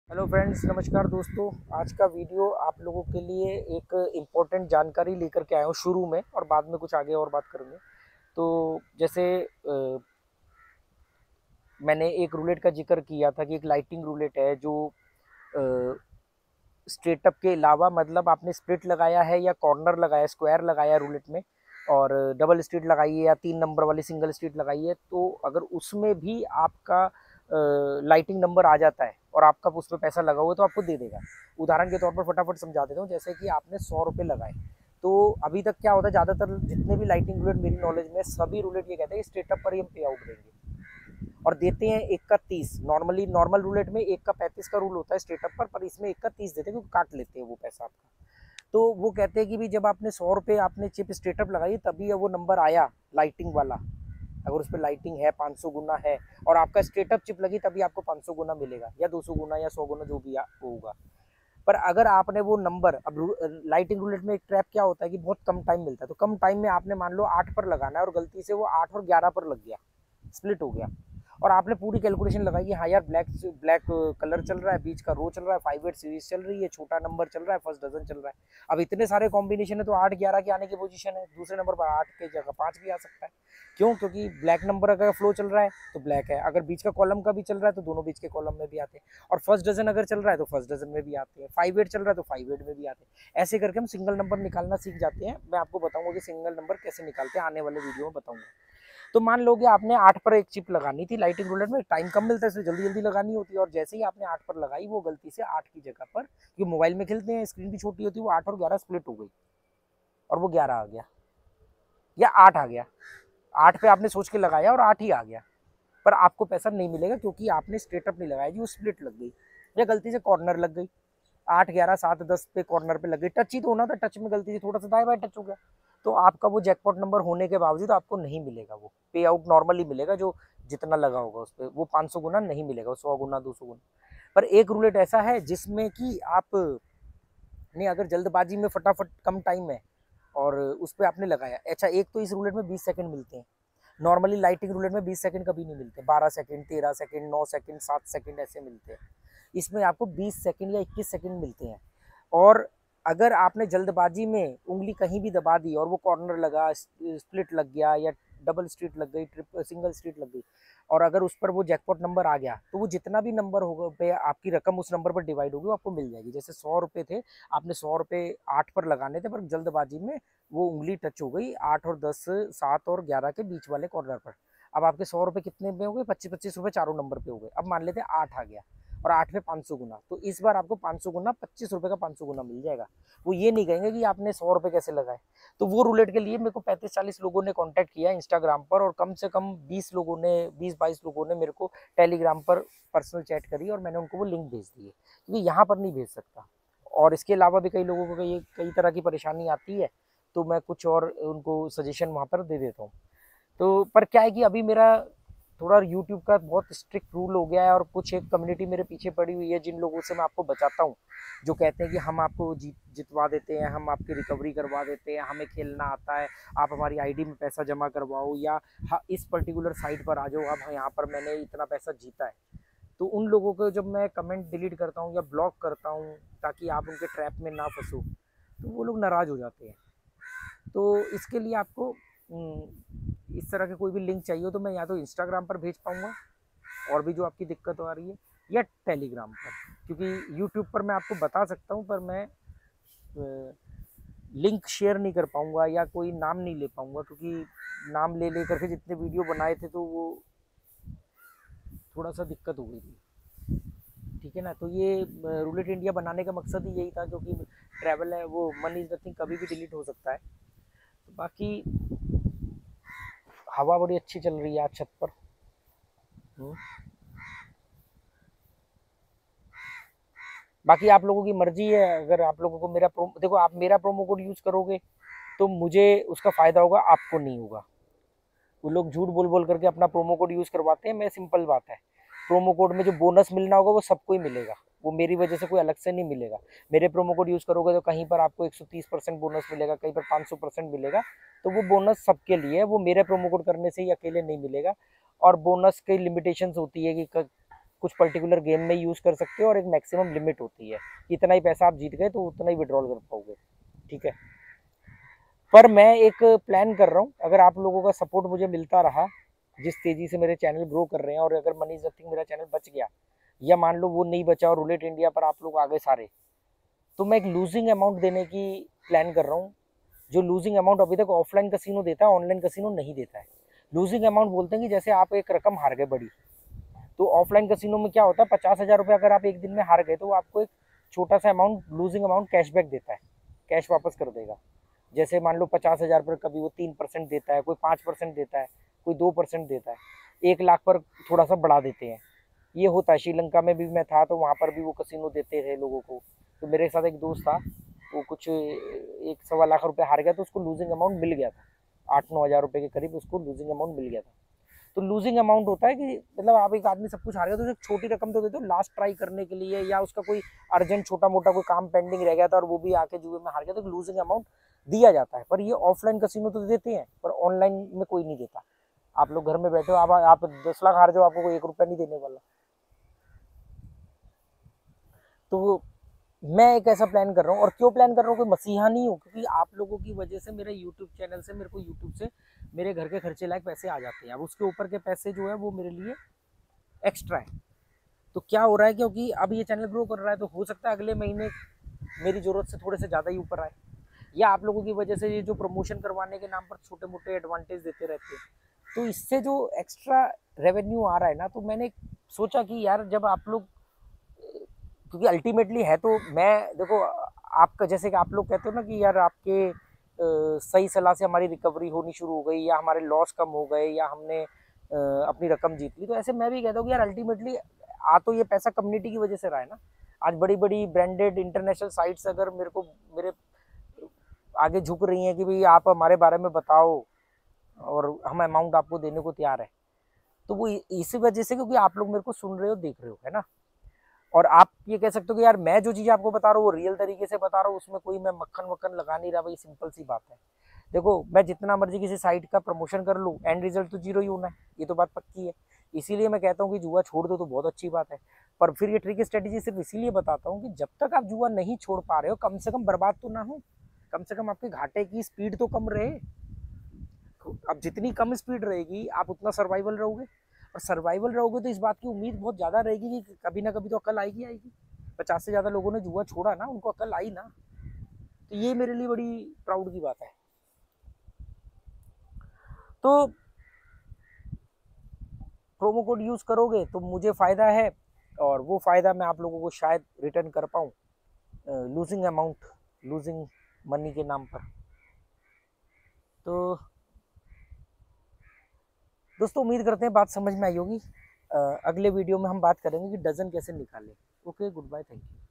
Hello friends, नमस्कार दोस्तों। आज का वीडियो आप लोगों के लिए एक इम्पोर्टेंट जानकारी लेकर के आया हूँ शुरू में, और बाद में कुछ आगे और बात करेंगे। तो जैसे मैंने एक रूलेट का जिक्र किया था कि एक लाइटिंग रूलेट है जो स्ट्रेट अप के अलावा, मतलब आपने स्प्लिट लगाया है या कॉर्नर लगाया, स्क्वायर लगाया रूलेट में, और डबल स्ट्रीट लगाई है या 3 नंबर वाली सिंगल स्ट्रीट लगाई है, तो अगर उसमें भी आपका लाइटिंग नंबर आ जाता है और आपका उस पर पैसा लगा हुआ है तो आपको दे देगा। उदाहरण के तौर पर फटाफट समझा देता हूँ। जैसे कि आपने 100 रुपये लगाए, तो अभी तक क्या होता है, ज़्यादातर जितने भी लाइटिंग रूलेट मेरी नॉलेज में, सभी रूलेट ये कहते हैं कि स्ट्रेटअप पर ही हम पे आउट देंगे, और देते हैं 1 का 30। नॉर्मली नॉर्मल रूलेट में 1 का 35 का रूल होता है स्ट्रेटअप पर इसमें 1 का 30 देते हैं क्योंकि काट लेते हैं वो पैसा आपका। तो वो कहते हैं कि भी जब आपने 100 रुपये आपने चिप स्ट्रेटअप लगाई तभी वो नंबर आया लाइटिंग वाला। अगर उस पर लाइटिंग है 500 गुना है और आपका स्ट्रेटअप चिप लगी तभी आपको 500 गुना मिलेगा, या 200 गुना या 100 गुना, जो भी होगा। पर अगर आपने वो नंबर, अब लाइटिंग रूलेट में एक ट्रैप क्या होता है कि बहुत कम टाइम मिलता है, तो कम टाइम में आपने मान लो 8 पर लगाना है और गलती से वो 8 और 11 पर लग गया, स्प्लिट हो गया, और आपने पूरी कैलकुलेशन लगाई कि हाँ यार, ब्लैक ब्लैक कलर चल रहा है, बीच का रो चल रहा है, 5/8 सीरीज चल रही है, छोटा नंबर चल रहा है, फर्स्ट डजन चल रहा है। अब इतने सारे कॉम्बिनेशन है तो 8-11 के आने की पोजीशन है, दूसरे नंबर पर 8 के जगह 5 भी आ सकता है। क्यों? क्योंकि ब्लैक नंबर अगर फ्लो चल रहा है तो ब्लैक है, अगर बीच का कॉलम का भी चल रहा है तो दोनों बीच के कॉलम में भी आते हैं, और फर्स्ट डजन अगर चल रहा है तो फर्स्ट डजन में भी आते हैं, 5/8 चल रहा है तो 5/8 में भी आते हैं। ऐसे करके हम सिंगल नंबर निकालना सीख जाते हैं। मैं आपको बताऊंगा कि सिंगल नंबर कैसे निकालते हैं, आने वाले वीडियो में बताऊंगा। तो मान लो कि आपने 8 पर एक चिप लगानी थी, लाइटिंग रूलेट में टाइम कम मिलता है इसलिए जल्दी जल्दी लगानी होती है, और जैसे ही आपने 8 पर लगाई वो गलती से 8 की जगह पर, क्योंकि मोबाइल में खेलते हैं स्क्रीन भी छोटी होती है, वो 8 और 11 स्प्लिट हो गई और वो 11 आ गया या 8 आ गया। 8 पे आपने सोच के लगाया और 8 ही आ गया, पर आपको पैसा नहीं मिलेगा क्योंकि आपने स्ट्रेटअप नहीं लगाया जी, वो स्प्लिट लग गई या गलती से कॉर्नर लग गई। 8, 11, 7, 10 पे कॉर्नर पे लग गई, टच ही तो होना था, टच में गलती से थोड़ा सा दाएं बाएं टच हो गया, तो आपका वो जैकपॉट नंबर होने के बावजूद आपको नहीं मिलेगा, वो पे आउट नॉर्मली मिलेगा जो जितना लगा होगा उस पर, वो 500 गुना नहीं मिलेगा, 100 गुना 200 गुना। पर एक रूलेट ऐसा है जिसमें कि आप ने अगर जल्दबाजी में फटाफट कम टाइम है और उस पर आपने लगाया, अच्छा, एक तो इस रूलेट में 20 सेकंड मिलते हैं। नॉर्मली लाइटिंग रूलेट में 20 सेकंड कभी नहीं मिलते, 12 सेकंड, 13 सेकंड, 9 सेकंड, 7 सेकंड ऐसे मिलते हैं। इसमें आपको 20 सेकंड या 21 सेकंड मिलते हैं। और अगर आपने जल्दबाजी में उंगली कहीं भी दबा दी और वो कॉर्नर लगा, स्प्लिट लग गया, या डबल स्ट्रीट लग गई, सिंगल स्ट्रीट लग गई, और अगर उस पर वो जैकपॉट नंबर आ गया, तो वो जितना भी नंबर होगा पे आपकी रकम उस नंबर पर डिवाइड होगी, वो आपको मिल जाएगी। जैसे 100 रुपये थे, आपने 100 रुपये 8 पर लगाने थे, पर जल्दबाजी में वो उंगली टच हो गई 8 और 10, 7 और 11 के बीच वाले कॉर्नर पर। अब आपके 100 रुपये कितने पे हो गए? 25-25 रुपये चारों नंबर पे हो गए। अब मान लेते हैं 8 आ गया, और 8 पे 500 गुना, तो इस बार आपको 500 गुना 25 रुपये का 500 गुना मिल जाएगा। वो ये नहीं कहेंगे कि आपने 100 रुपये कैसे लगाए। तो वो रूलेट के लिए मेरे को 35-40 लोगों ने कांटेक्ट किया इंस्टाग्राम पर, और कम से कम 20 लोगों ने, 20-22 लोगों ने मेरे को टेलीग्राम पर पर्सनल चैट करी, और मैंने उनको वो लिंक भेज दिए, क्योंकि यहाँ पर नहीं भेज सकता। और इसके अलावा भी कई लोगों को कई तरह की परेशानी आती है, तो मैं कुछ और उनको सजेशन वहाँ पर दे देता हूँ। तो पर क्या है कि अभी मेरा थोड़ा यूट्यूब का बहुत स्ट्रिक्ट रूल हो गया है, और कुछ एक कम्युनिटी मेरे पीछे पड़ी हुई है जिन लोगों से मैं आपको बचाता हूँ, जो कहते हैं कि हम आपको जितवा देते हैं, हम आपकी रिकवरी करवा देते हैं, हमें खेलना आता है, आप हमारी आईडी में पैसा जमा करवाओ, या इस पर्टिकुलर साइट पर आ जाओ, अब यहाँ पर मैंने इतना पैसा जीता है। तो उन लोगों को जब मैं कमेंट डिलीट करता हूँ या ब्लॉक करता हूँ ताकि आप उनके ट्रैप में ना फंसो, तो वो लोग नाराज़ हो जाते हैं। तो इसके लिए आपको इस तरह के कोई भी लिंक चाहिए हो तो मैं या तो इंस्टाग्राम पर भेज पाऊँगा, और भी जो आपकी दिक्कत आ रही है, या टेलीग्राम पर, क्योंकि यूट्यूब पर मैं आपको बता सकता हूँ, पर मैं लिंक शेयर नहीं कर पाऊँगा या कोई नाम नहीं ले पाऊँगा, क्योंकि नाम ले ले करके जितने वीडियो बनाए थे तो वो थोड़ा सा दिक्कत हो गई थी। ठीक है ना? तो ये रूलेट इंडिया बनाने का मकसद ही यही था, क्योंकि ट्रैवल है, वो मनी इज़ नथिंग, कभी भी डिलीट हो सकता है। तो बाकी हवा बड़ी अच्छी चल रही है आज छत पर। हम्म। बाकी आप लोगों की मर्जी है, अगर आप लोगों को मेरा देखो, आप मेरा प्रोमो कोड यूज़ करोगे तो मुझे उसका फ़ायदा होगा, आपको नहीं होगा। वो लोग झूठ बोल बोल करके अपना प्रोमो कोड यूज़ करवाते हैं। मैं सिंपल बात है, प्रोमो कोड में जो बोनस मिलना होगा वो सबको ही मिलेगा, वो मेरी वजह से कोई अलग से नहीं मिलेगा। मेरे प्रोमो कोड यूज़ करोगे तो कहीं पर आपको 130% बोनस मिलेगा, कहीं पर 500% मिलेगा, तो वो बोनस सबके लिए है, वो मेरे प्रोमो कोड करने से ही अकेले नहीं मिलेगा। और बोनस की लिमिटेशंस होती है कि कुछ पर्टिकुलर गेम में यूज़ कर सकते हो और एक मैक्सिमम लिमिट होती है, इतना ही पैसा आप जीत गए तो उतना ही विड्रॉल कर पाओगे, ठीक है। पर मैं एक प्लान कर रहा हूँ, अगर आप लोगों का सपोर्ट मुझे मिलता रहा, जिस तेज़ी से मेरे चैनल ग्रो कर रहे हैं, और अगर मनी इज़ नथिंग मेरा चैनल बच गया, या मान लो वो नहीं बचा और रूलेट इंडिया पर आप लोग आ गए सारे, तो मैं एक लूजिंग अमाउंट देने की प्लान कर रहा हूँ। जो लूजिंग अमाउंट अभी तक ऑफलाइन कसिनो देता है, ऑनलाइन कसिनो नहीं देता है। लूजिंग अमाउंट बोलते हैं कि जैसे आप एक रकम हार गए बड़ी, तो ऑफलाइन कसिनो में क्या होता है, 50,000 रुपये अगर आप एक दिन में हार गए तो वो आपको एक छोटा सा अमाउंट, लूजिंग अमाउंट कैशबैक देता है, कैश वापस कर देगा। जैसे मान लो 50,000 पर कभी वो 3% देता है, कोई 5% देता है, कोई 2% देता है, 1 लाख पर थोड़ा सा बढ़ा देते हैं। ये होता है, श्रीलंका में भी मैं था तो वहाँ पर भी वो कसिनो देते थे लोगों को। तो मेरे साथ एक दोस्त था, वो कुछ 1-1.25 लाख रुपए हार गया, तो उसको लूजिंग अमाउंट मिल गया था, 8-9 हज़ार रुपये के करीब उसको लूजिंग अमाउंट मिल गया था। तो लूजिंग अमाउंट होता है कि मतलब आप एक आदमी सब कुछ हार गया तो एक छोटी रकम तो देते हो लास्ट ट्राई करने के लिए, या उसका कोई अर्जेंट छोटा मोटा कोई काम पेंडिंग रह गया था और वो भी आके जुए में हार गया, तो लूजिंग अमाउंट दिया जाता है। पर ये ऑफलाइन कसिनो तो देते हैं, पर ऑनलाइन में कोई नहीं देता। आप लोग घर में बैठे हो, आप 10 लाख हार जाओ, आपको कोई 1 रुपया नहीं देने वाला। तो मैं एक ऐसा प्लान कर रहा हूँ, और क्यों प्लान कर रहा हूँ, कोई मसीहा नहीं हूँ, क्योंकि आप लोगों की वजह से मेरे यूट्यूब चैनल से, मेरे को यूट्यूब से मेरे घर के खर्चे लायक पैसे आ जाते हैं। अब उसके ऊपर के पैसे जो है वो मेरे लिए एक्स्ट्रा है। तो क्या हो रहा है, क्योंकि अब ये चैनल ग्रो कर रहा है, तो हो सकता है अगले महीने मेरी ज़रूरत से थोड़े से ज़्यादा ही ऊपर आए, या आप लोगों की वजह से ये जो प्रमोशन करवाने के नाम पर छोटे मोटे एडवांटेज देते रहते हैं, तो इससे जो एक्स्ट्रा रेवेन्यू आ रहा है ना, तो मैंने सोचा कि यार जब आप लोग, क्योंकि अल्टीमेटली है तो मैं देखो, आपका जैसे कि आप लोग कहते हो ना कि यार आपके सही सलाह से हमारी रिकवरी होनी शुरू हो गई, या हमारे लॉस कम हो गए, या हमने अपनी रकम जीत ली, तो ऐसे मैं भी कहता हूँ कि यार अल्टीमेटली आ तो ये पैसा कम्युनिटी की वजह से रहा है ना। आज बड़ी बड़ी ब्रांडेड इंटरनेशनल साइट्स अगर मेरे आगे झुक रही हैं कि भाई आप हमारे बारे में बताओ और हम अमाउंट आपको देने को तैयार है, तो वो इसी वजह से, क्योंकि आप लोग मेरे को सुन रहे हो, देख रहे हो, है ना। और आप ये कह सकते हो कि यार मैं जो चीज़ आपको बता रहा हूँ वो रियल तरीके से बता रहा हूँ, उसमें कोई मैं मक्खन वक्खन लगा नहीं रहा भाई, सिंपल सी बात है। देखो, मैं जितना मर्जी किसी साइट का प्रमोशन कर लूँ, एंड रिजल्ट तो जीरो ही होना है, ये तो बात पक्की है। इसीलिए मैं कहता हूँ कि जुआ छोड़ दो तो बहुत अच्छी बात है। पर फिर ये ट्रिक स्ट्रेटेजी सिर्फ इसीलिए बताता हूँ कि जब तक आप जुआ नहीं छोड़ पा रहे हो, कम से कम बर्बाद तो ना हो, कम से कम आपके घाटे की स्पीड तो कम रहे। अब जितनी कम स्पीड रहेगी आप उतना सर्वाइवल रहोगे, और सर्वाइवल रहोगे तो इस बात की उम्मीद बहुत ज़्यादा रहेगी कि कभी ना कभी तो अकल आएगी आएगी। 50 से ज़्यादा लोगों ने जुआ छोड़ा ना, उनको अकल आई ना, तो ये मेरे लिए बड़ी प्राउड की बात है। तो प्रोमो कोड यूज़ करोगे तो मुझे फ़ायदा है, और वो फ़ायदा मैं आप लोगों को शायद रिटर्न कर पाऊँ लूजिंग अमाउंट, लूजिंग मनी के नाम पर। तो दोस्तों, उम्मीद करते हैं बात समझ में आई होगी। अगले वीडियो में हम बात करेंगे कि डजन कैसे निकालें। Okay, goodbye, thank you.